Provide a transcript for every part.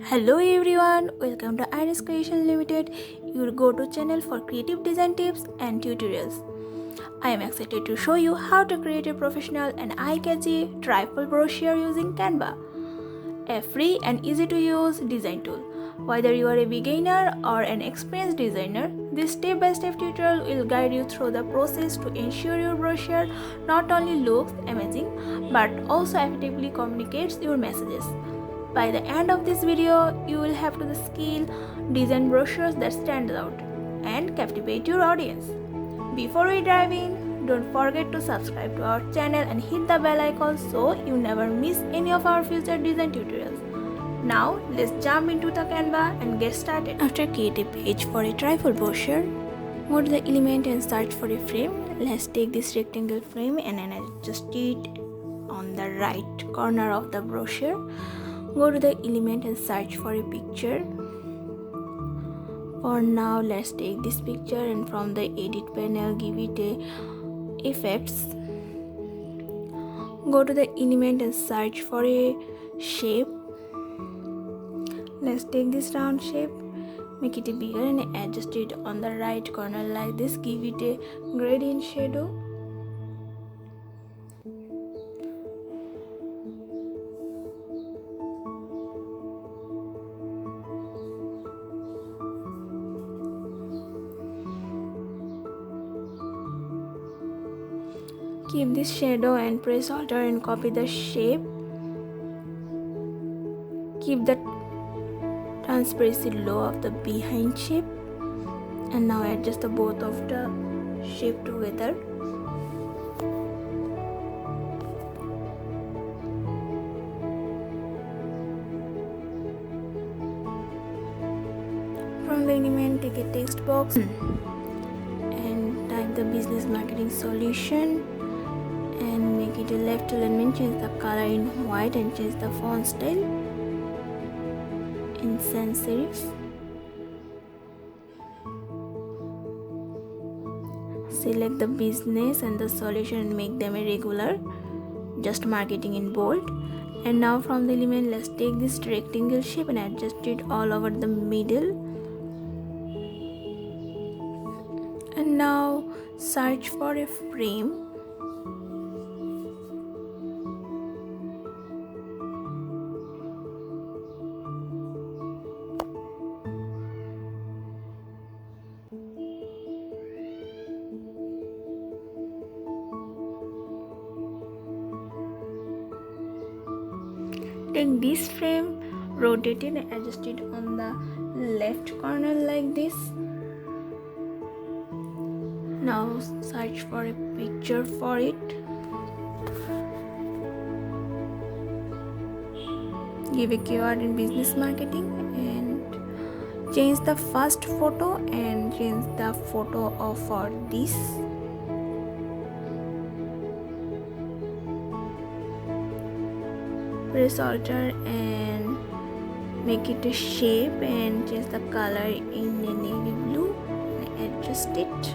Hello everyone, welcome to Iris Creation Limited, your go-to channel for creative design tips and tutorials. I am excited to show you how to create a professional and eye-catchy trifold brochure using Canva, a free and easy-to-use design tool. Whether you are a beginner or an experienced designer, this step-by-step tutorial will guide you through the process to ensure your brochure not only looks amazing but also effectively communicates your messages. By the end of this video, you will have to the skill design brochures that stand out and captivate your audience. Before we dive in, don't forget to subscribe to our channel and hit the bell icon so you never miss any of our future design tutorials. Now, let's jump into the Canva and get started. After create a page for a trifold brochure, go to the element and search for a frame. Let's take this rectangle frame and adjust it on the right corner of the brochure. Go to the element and search for a picture. For now, let's take this picture and from the edit panel give it a effects. Go to the element and search for a shape. Let's take this round shape, make it bigger and adjust it on the right corner like this. Give it a gradient shadow. Keep this shadow and press Alt and copy the shape. Keep the transparency low of the behind shape and now adjust the both of the shape together. From the element, take a text box and type the business marketing solution and make it a left alignment. Change the color in white and change the font style in sans serif. Select the business and the solution and make them a regular, just marketing in bold. And now from the element, let's take this rectangle shape and adjust it all over the middle. And now search for a frame. Take this frame, rotate it and adjust it on the left corner like this. Now search for a picture for it. Give a keyword in business marketing and change the first photo and change the photo for this. Press Alt and make it a shape and change the color in a navy blue and adjust it.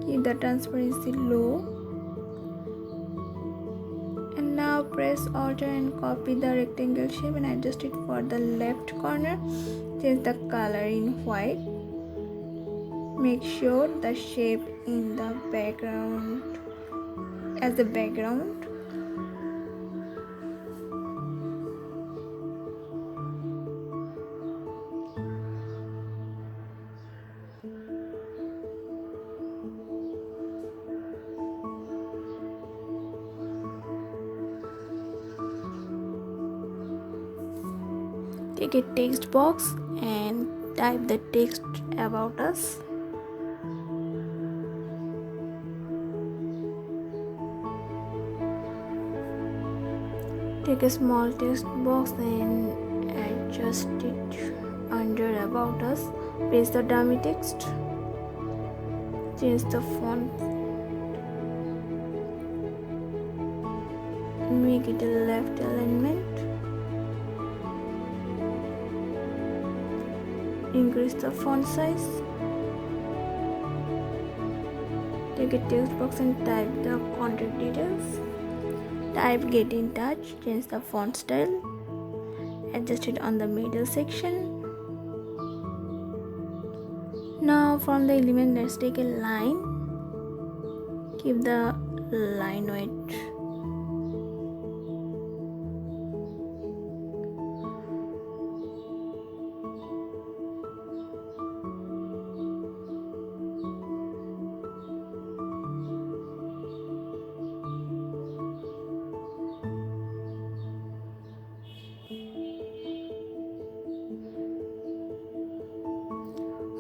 Keep the transparency low. And now press Alt and copy the rectangle shape and adjust it for the left corner. Change the color in white. Make sure the shape in the background as the background. Take a text box and type the text about us. Take a small text box and adjust it under about us. Paste the dummy text. Change the font. Make it a left alignment. Increase the font size. Take a text box and type the contact details. Type get in touch, change the font style, adjust it on the middle section. Now from the element, let's take a line. Keep the line weight.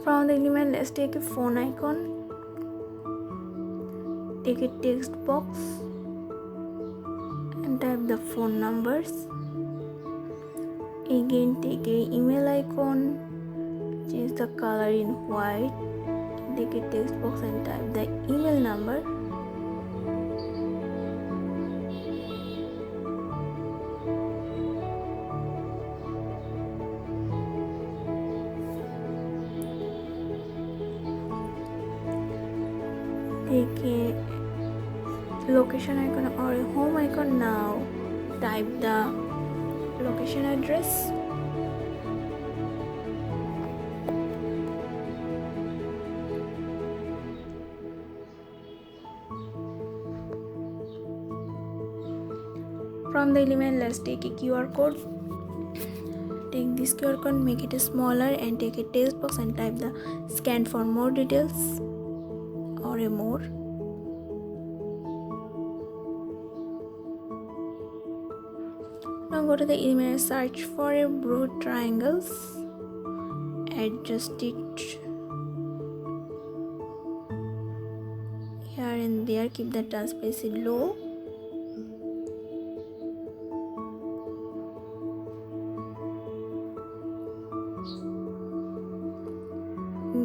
From the element, let's take a phone icon. Take a text box and type the phone numbers. Again, take a email icon, change the color in white. Take a text box and type the email number. Take a location icon or a home icon. Now type the location address. From the element, let's take a QR code. Take this QR code, make it smaller, and take a text box and type the scan for more details or a more. Now go to the image, search for a broad triangles, adjust it here and there, keep the transparency low.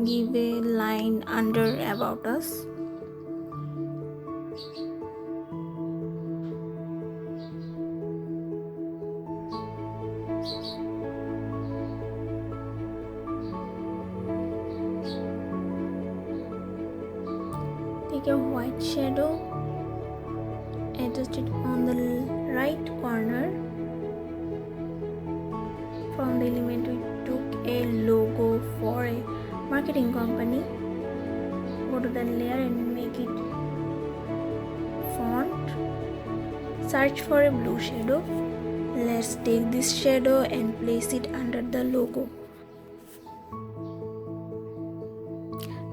Give a line under about us. Take a white shadow, adjust it on the right corner. From the element, we took a logo for a marketing company. Go to the layer and make it font. Search for a blue shadow. Let's take this shadow and place it under the logo.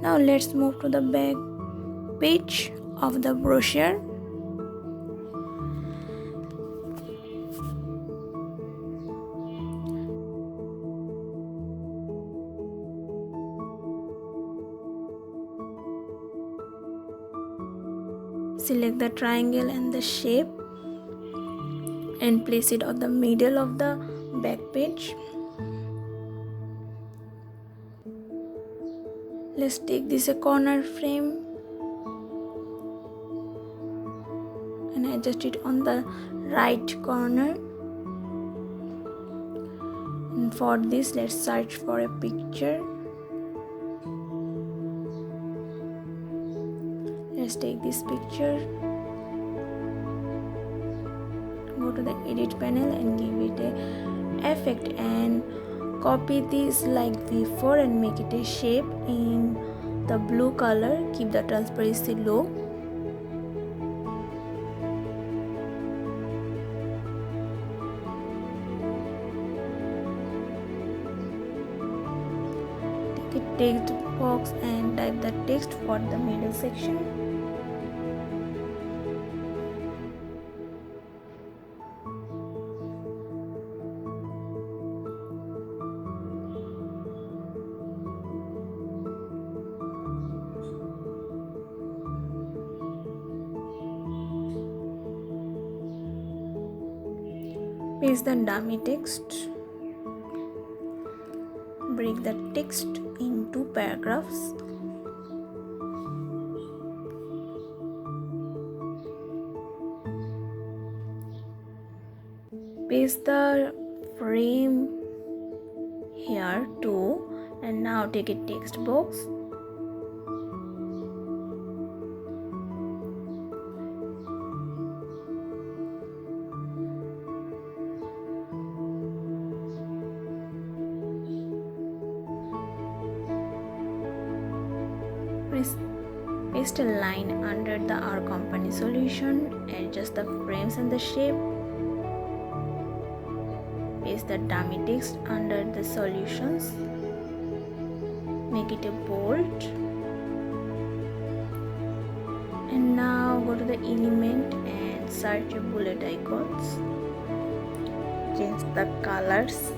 Now let's move to the back page of the brochure. Select the triangle and the shape and place it on the middle of the back page. Let's take this a corner frame and adjust it on the right corner. And for this, let's search for a picture. Let's take this picture. Go to the edit panel and give it a effect and copy this like before and make it a shape in the blue color. Keep the transparency low. Take a text box and type the text for the middle section. Paste the dummy text. Break the text into paragraphs. Paste the frame here too, and now take a text box paste a line under the our company solution, adjust the frames and the shape, paste the dummy text under the solutions, make it a bold, and now go to the element and search your bullet icons, change the colors,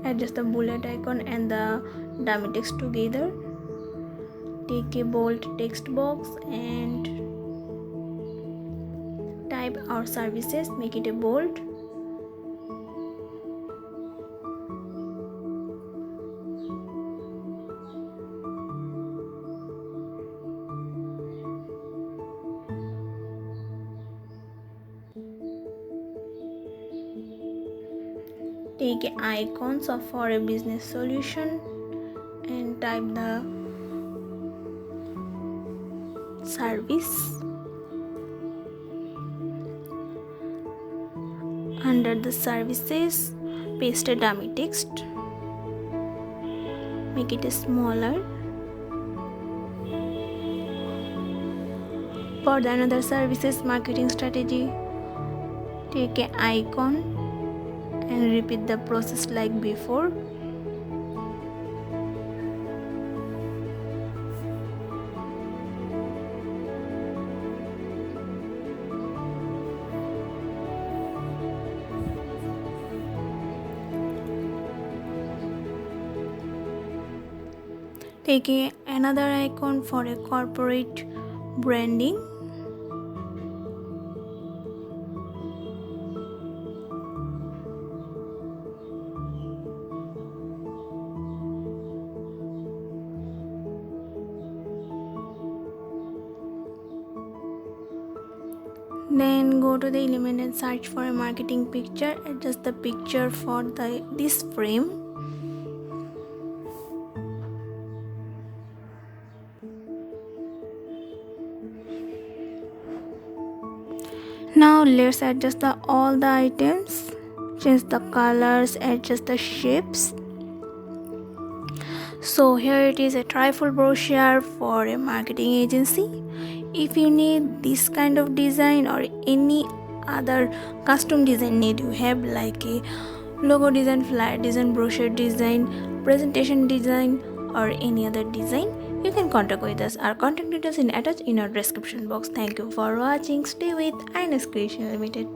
adjust the bullet icon and the dummy text together, take a bold text box and type our services, make it a bold, take icons for a business solution and type the service. Under the services, paste a dummy text, make it smaller. For the another services marketing strategy, take an icon and repeat the process like before. Take another icon for a corporate branding. Then go to the element and search for a marketing picture. Adjust the picture for this frame. Now let's adjust all the items, change the colors, adjust the shapes. So here it is, a trifold brochure for a marketing agency. If you need this kind of design or any other custom design need you have, like a logo design, flyer design, brochure design, presentation design, or any other design, you can contact with us. Our contact details are attached in our description box. Thank you for watching. Stay with Ines Creation Limited.